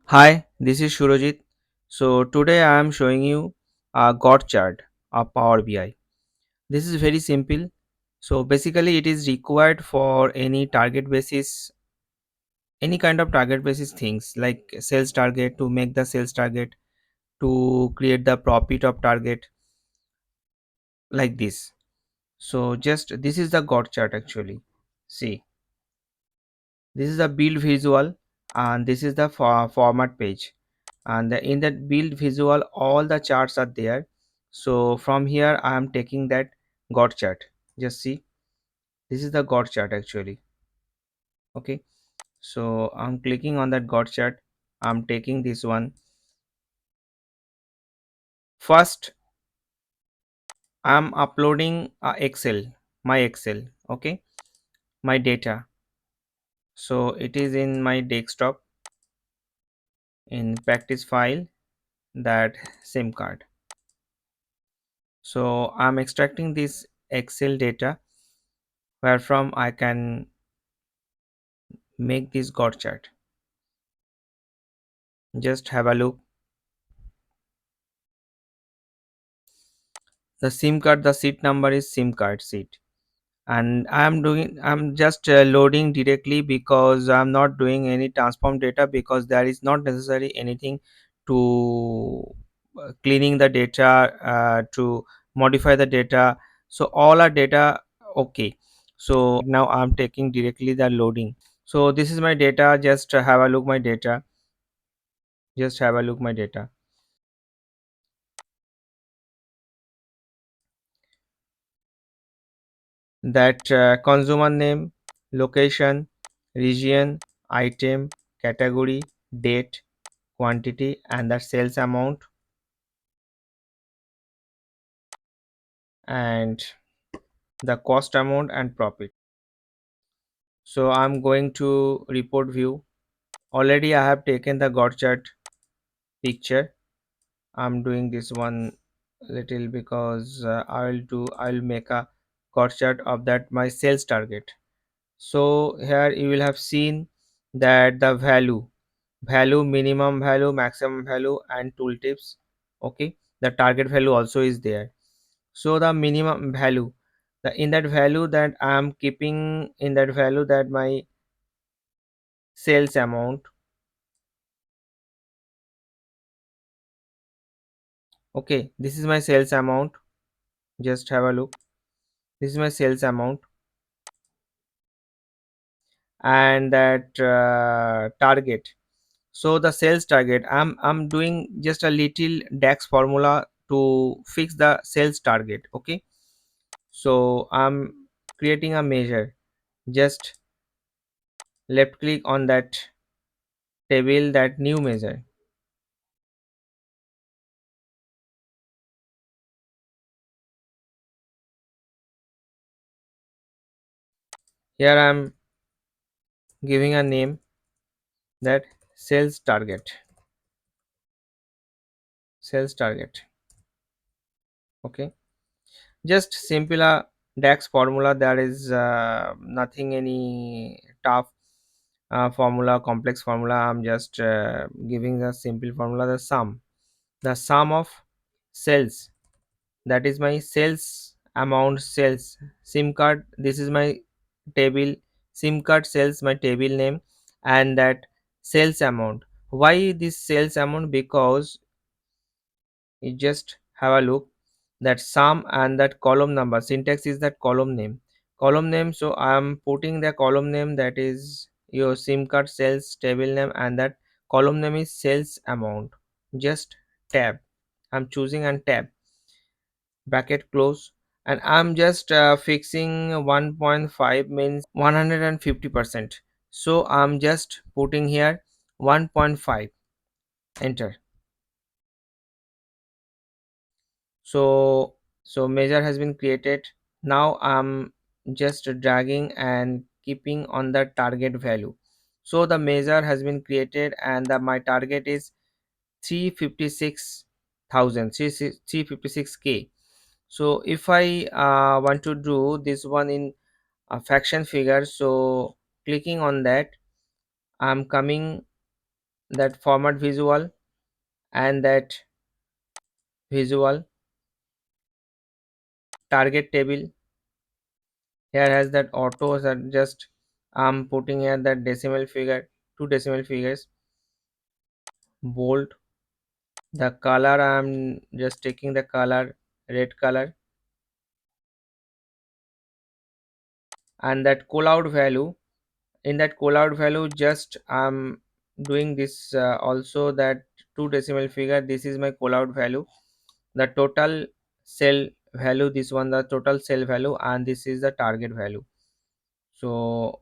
Hi, this is Shurojit. So today I am showing you a GOT chart of Power BI. This is very simple. So basically it is required for any target basis, any kind of target basis things like sales target to make the sales target, to create the profit of target like this. So just this is the GOT chart actually. See, this is the build visual and this is the format page, and in that build visual all the charts are there. So from here I am taking that got chart. Just see, this is the got chart actually. Okay, so I'm clicking on that got chart. I'm taking this one. First I'm uploading excel, my excel. Okay, my data. So it is in my desktop in practice file, that sim card. So I'm extracting this excel data where from I can make this got chart. Just have a look. The sim card, the seat number is sim card seat, and I'm just loading directly because I'm not doing any transform data, because there is not necessary anything to cleaning the data, to modify the data. So all our data okay. So now I'm taking directly the loading. So this is my data. Just have a look my data. Just have a look my data. That consumer name, location, region, item, category, date, quantity, and the sales amount, and the cost amount and profit. So I'm going to report view. Already I have taken the got chart picture. I'm doing this one little because I'll make a got chart of that my sales target. So here you will have seen that the value, minimum value, maximum value, and tooltips. Okay, the target value also is there. So the minimum value, the in that value that I am keeping, in that value that my sales amount. Okay, this is my sales amount. Just have a look. This is my sales amount, and that target. So the sales target, I'm doing just a little DAX formula to fix the sales target. Okay, so I'm creating a measure. Just left click on that table, that new measure. Here I'm giving a name, that sales target. Sales target. Okay, just simple DAX formula. There is nothing any tough formula, complex formula. I'm just giving the simple formula, the sum of sales, that is my sales amount. Sales sim card, this is my table. Sim card sales, my table name, and that sales amount. Why this sales amount? Because you just have a look, that sum and that column number. Syntax is that column name. So I am putting the column name, that is your sim card sales table name, and that column name is sales amount. Just tab, I'm choosing and tab, bracket close, and I'm just fixing 1.5 means 150%. So I'm just putting here 1.5, enter. So measure has been created. Now I'm just dragging and keeping on the target value. So the measure has been created, and my target is 356,000, 356k. So if I want to do this one in a fraction figure, so clicking on that, I'm coming that format visual, and that visual target table. Here has that auto that just I'm putting here that decimal figure, two decimal figures, bold. The color I'm just taking the color red color, and that callout value. In that callout value, just I'm doing this also that two decimal figure. This is my callout value. The total cell value. This one the total cell value, and this is the target value. So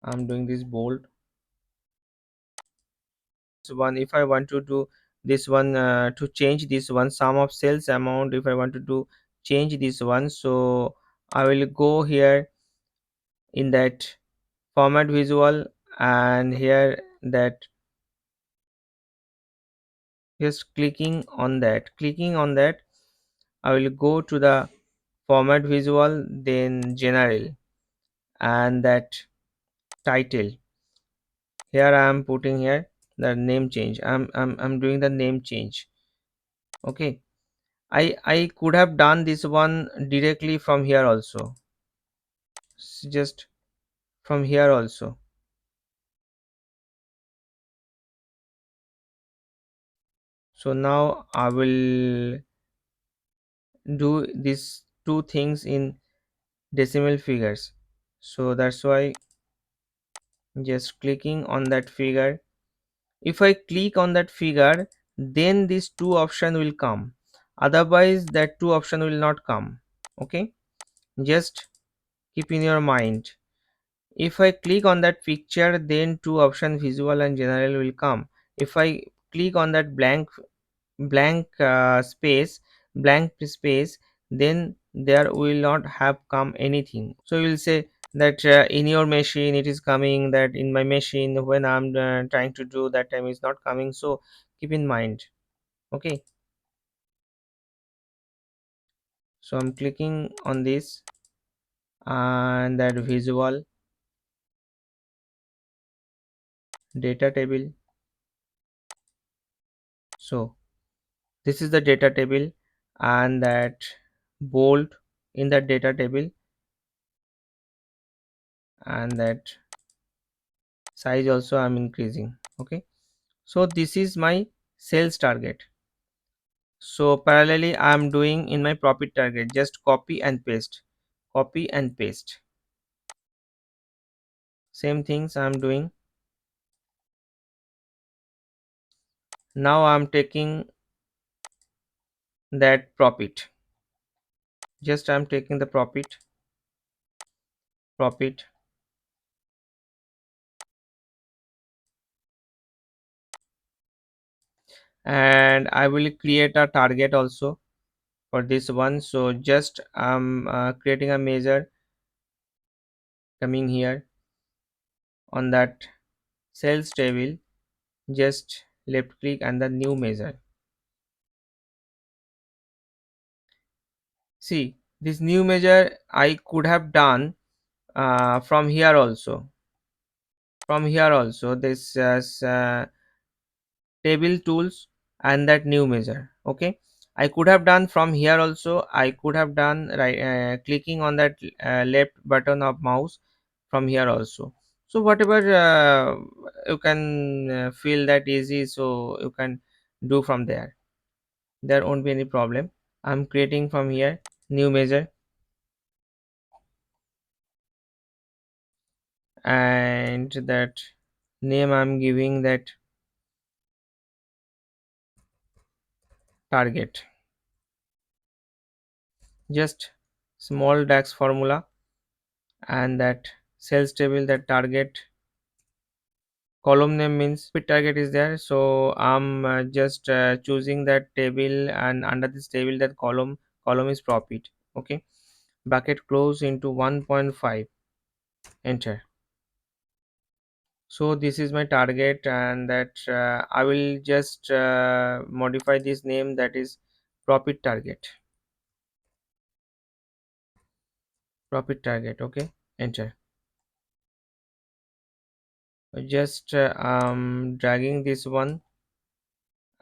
I'm doing this bold. So one, if I want to do this one to change this one sum of sales amount, if I want to do change this one, so I will go here in that format visual, and here that just clicking on that, I will go to the format visual, then general, and that title. Here I am putting here the name change. I'm doing the name change. Okay, I could have done this one directly from here also. Just from here also. So now I will do these two things in decimal figures. So that's why just clicking on that figure. If I click on that figure, then these two option will come. Otherwise that two option will not come. Okay, just keep in your mind. If I click on that picture, then two options visual and general will come. If I click on that blank space, then there will not have come anything. So you will say that in your machine it is coming, that in my machine when I'm trying to do that time is not coming. So keep in mind. Okay, so I'm clicking on this and that visual data table. So this is the data table, and that bold in that data table, and that size also I'm increasing. Okay, so this is my sales target. So parallelly I'm doing in my profit target, just copy and paste, copy and paste, same things I'm doing. Now I'm taking that profit, just I'm taking the profit, and I will create a target also for this one. So just I'm creating a measure, coming here on that sales table, just left click and the new measure. See, this new measure I could have done from here also, this table tools and that new measure. Okay, I could have done from here also. I could have done right clicking on that left button of mouse from here also. So whatever you can feel that easy, so you can do from there. There won't be any problem. I'm creating from here new measure, and that name I'm giving that target. Just small dax formula, and that sales table, that target column name means profit target is there. So I'm just choosing that table, and under this table that column is profit. Okay, bucket close into 1.5, enter. So this is my target, and that I will just modify this name, that is profit target, profit target. Okay, enter. just dragging this one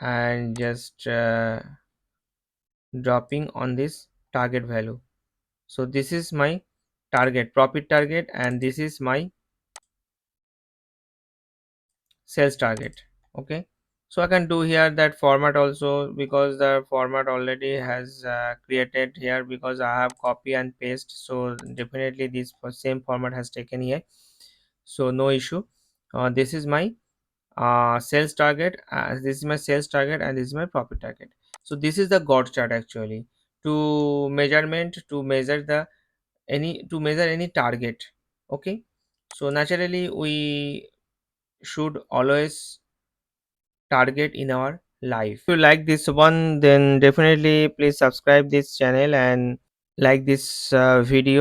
and just dropping on this target value. So this is my target, profit target, and this is my sales target. Okay, so I can do here that format also, because the format already has created here, because I have copy and paste, so definitely this same format has taken here, so no issue. This is my sales target, this is my sales target, and this is my profit target. So this is the god chart actually, to measurement, to measure the to measure any target. Okay, so naturally we should always target in our life. If you like this one, then definitely please subscribe this channel and like this video.